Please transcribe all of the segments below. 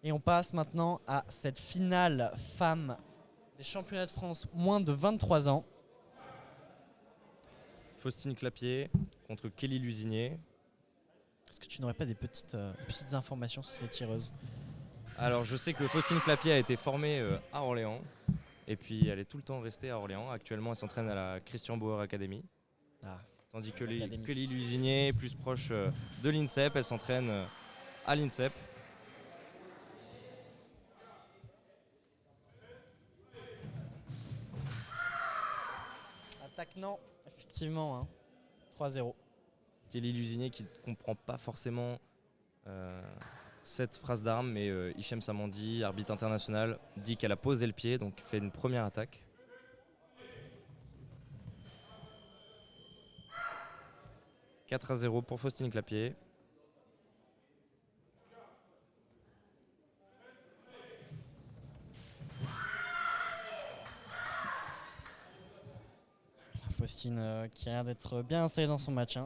Et on passe maintenant à cette finale femme des championnats de France moins de 23 ans. Faustine Clapier contre Kelly Lusinier. Est-ce que tu n'aurais pas des petites informations sur cette tireuse? Alors je sais que Faustine Clapier a été formée à Orléans. Et puis elle est tout le temps restée à Orléans. Actuellement elle s'entraîne à la Christian Bauer Academy. Tandis que Kelly Lusinier est plus proche de l'INSEP. Elle s'entraîne à l'INSEP. Attaque non, effectivement, hein. 3-0. Kelly Lusinier qui ne comprend pas forcément cette phrase d'arme, mais Hichem Samandi, arbitre international, dit qu'elle a posé le pied, donc fait une première attaque. « 4-0 pour Faustine Clapier. Faustine qui a l'air d'être bien installée dans son match.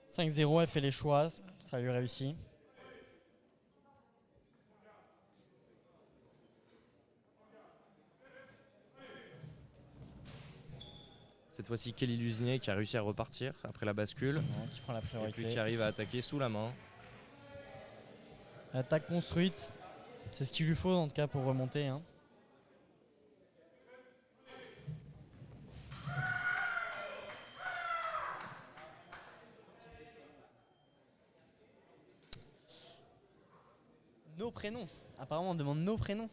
5-0, elle fait les choix, ça lui réussit. Cette fois-ci, Kelly Lusinier qui a réussi à repartir après la bascule. Qui prend la priorité. Et puis qui arrive à attaquer sous la main. Attaque construite, c'est ce qu'il lui faut en tout cas pour remonter. Nos prénoms. Apparemment, on demande nos prénoms.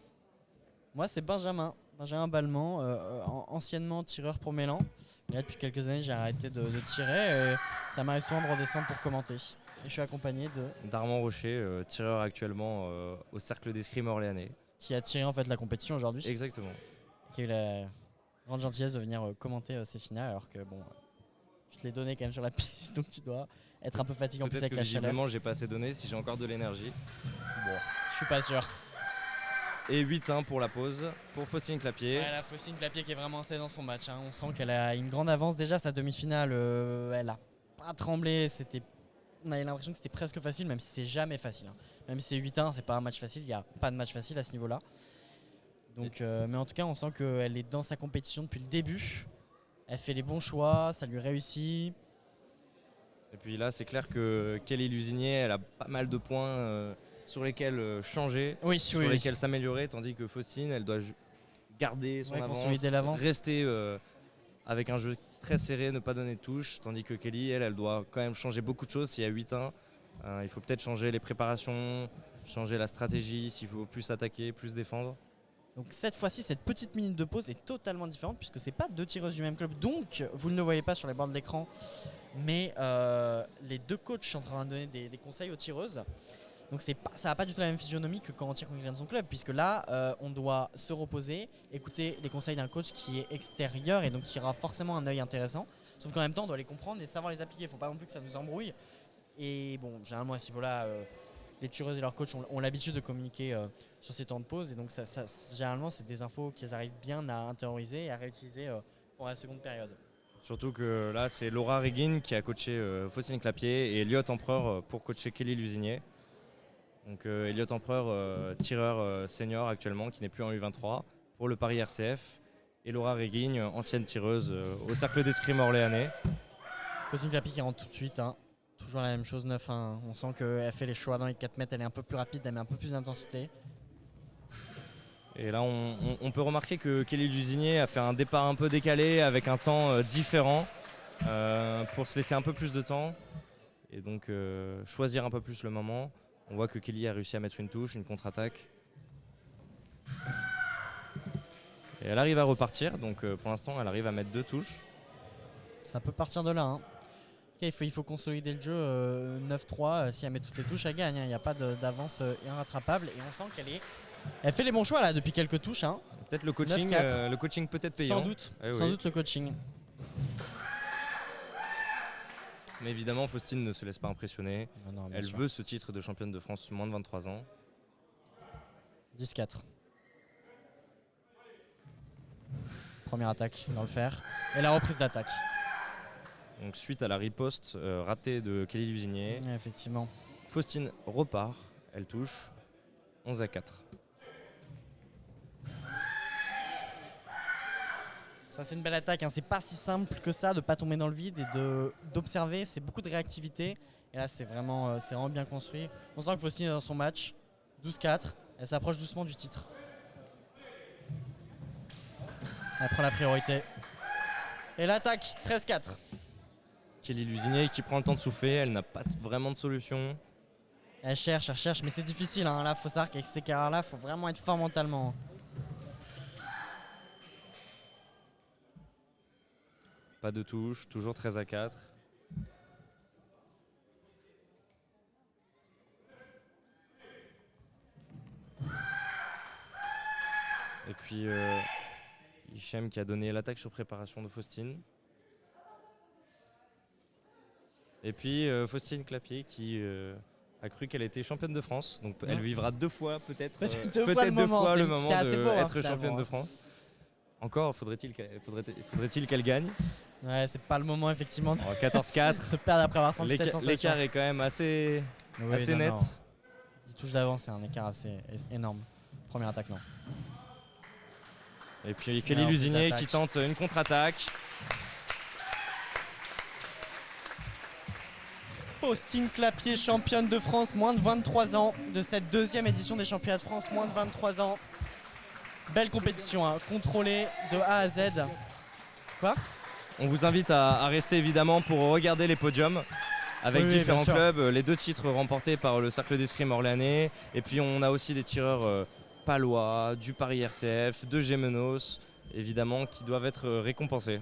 Moi, c'est Benjamin. Benjamin Balmont, anciennement tireur pour Mélan. Et là, depuis quelques années, j'ai arrêté de tirer. Et ça m'arrive souvent de redescendre pour commenter. Et je suis accompagné d'Armand Rocher, tireur actuellement au Cercle d'Escrime orléanais. Qui a tiré en fait la compétition aujourd'hui. Exactement. Qui a eu la grande gentillesse de venir commenter ces finales. Alors que bon, je te l'ai donné quand même sur la piste. Donc tu dois être un peu fatigué en plus avec la chaleur. Visiblement, j'ai pas assez donné si j'ai encore de l'énergie. Bon, je suis pas sûr. Et 8-1 pour la pause pour Faustine Clapier. Ouais, la Faustine Clapier qui est vraiment installée dans son match. On sent qu'elle a une grande avance. Déjà, sa demi-finale, elle a pas tremblé. On avait l'impression que c'était presque facile, même si c'est jamais facile. Même si c'est 8-1, c'est pas un match facile. Il n'y a pas de match facile à ce niveau-là. Donc, mais en tout cas, on sent qu'elle est dans sa compétition depuis le début. Elle fait les bons choix, ça lui réussit. Et puis là, c'est clair que Kelly Lusinier, elle a pas mal de points sur lesquels changer, sur lesquels s'améliorer, tandis que Faustine, elle doit garder son avance, rester avec un jeu très serré, ne pas donner de touche, tandis que Kelly, elle doit quand même changer beaucoup de choses. S'il y a 8-1, il faut peut-être changer les préparations, changer la stratégie, s'il faut plus attaquer, plus défendre. Donc cette fois-ci, cette petite minute de pause est totalement différente puisque c'est pas deux tireuses du même club. Donc vous ne le voyez pas sur les bords de l'écran, mais les deux coachs sont en train de donner des conseils aux tireuses. Donc ça n'a pas du tout la même physionomie que quand on tire contre quelqu'un de son club, puisque là, on doit se reposer, écouter les conseils d'un coach qui est extérieur et donc qui aura forcément un œil intéressant. Sauf qu'en même temps, on doit les comprendre et savoir les appliquer. Il ne faut pas non plus que ça nous embrouille. Et bon, généralement à ce niveau-là, les tireuses et leurs coachs ont l'habitude de communiquer sur ces temps de pause. Et donc généralement, c'est des infos qu'ils arrivent bien à intérioriser et à réutiliser pour la seconde période. Surtout que là, c'est Laura Reguin qui a coaché Faustine Clapier et Elliot Empereur pour coacher Kelly Lusinier. Donc Elliot Empereur, tireur senior actuellement, qui n'est plus en U23 pour le Paris RCF. Et Laura Reguin, ancienne tireuse au Cercle d'Escrime orléanais. Faustine Clapier qui rentre tout de suite. Toujours la même chose, 9-1. On sent qu'elle fait les choix dans les 4 mètres, elle est un peu plus rapide, elle met un peu plus d'intensité. Et là, on peut remarquer que Kelly Lusinier a fait un départ un peu décalé avec un temps différent pour se laisser un peu plus de temps et donc choisir un peu plus le moment. On voit que Kelly a réussi à mettre une touche, une contre-attaque. Et elle arrive à repartir, donc pour l'instant, elle arrive à mettre 2 touches. Ça peut partir de là. Il faut consolider le jeu 9-3. Si elle met toutes les touches, elle gagne. Il n'y a pas d'avance irrattrapable. Et on sent elle fait les bons choix là depuis quelques touches. Peut-être le coaching peut-être payant. Sans doute, sans doute le coaching. Mais évidemment, Faustine ne se laisse pas impressionner. Non, elle veut ce titre de championne de France moins de 23 ans. 10-4. Première attaque dans le fer. Et la reprise d'attaque. Donc suite à la riposte ratée de Kelly Lusinier, effectivement. Faustine repart, elle touche. 11-4. Ça c'est une belle attaque, hein. C'est pas si simple que ça de pas tomber dans le vide et d'observer, c'est beaucoup de réactivité. Et là c'est vraiment bien construit. On sent que Faustine est dans son match. 12-4, elle s'approche doucement du titre. Elle prend la priorité. Et l'attaque, 13-4. Kelly Lusinier qui prend le temps de souffler, elle n'a pas vraiment de solution. Elle cherche, mais c'est difficile. Hein. Là, faut savoir qu'avec ces carrières-là, il faut vraiment être fort mentalement. Pas de touche, toujours 13-4. Et puis Hichem qui a donné l'attaque sur préparation de Faustine. Et puis Faustine Clapier qui a cru qu'elle était championne de France. Donc elle vivra deux fois peut-être deux fois le moment d'être championne de France. Encore faudrait-il qu'elle gagne. Ouais, c'est pas le moment effectivement. 14-4. De perdre après avoir senti cette sensation. L'écart est quand même assez net. Non. 10 touches d'avance, c'est un écart assez énorme. Première attaque, non. Et puis Kelly Lusinier qui tente une contre-attaque. Faustine Clapier, championne de France, moins de 23 ans, de cette deuxième édition des championnats de France, moins de 23 ans. Belle compétition, hein, contrôlée de A à Z. Quoi ? On vous invite à rester évidemment pour regarder les podiums avec différents clubs, les 2 titres remportés par le Cercle d'Escrime orléanais. Et puis on a aussi des tireurs palois, du Paris RCF, de Gémenos, évidemment, qui doivent être récompensés.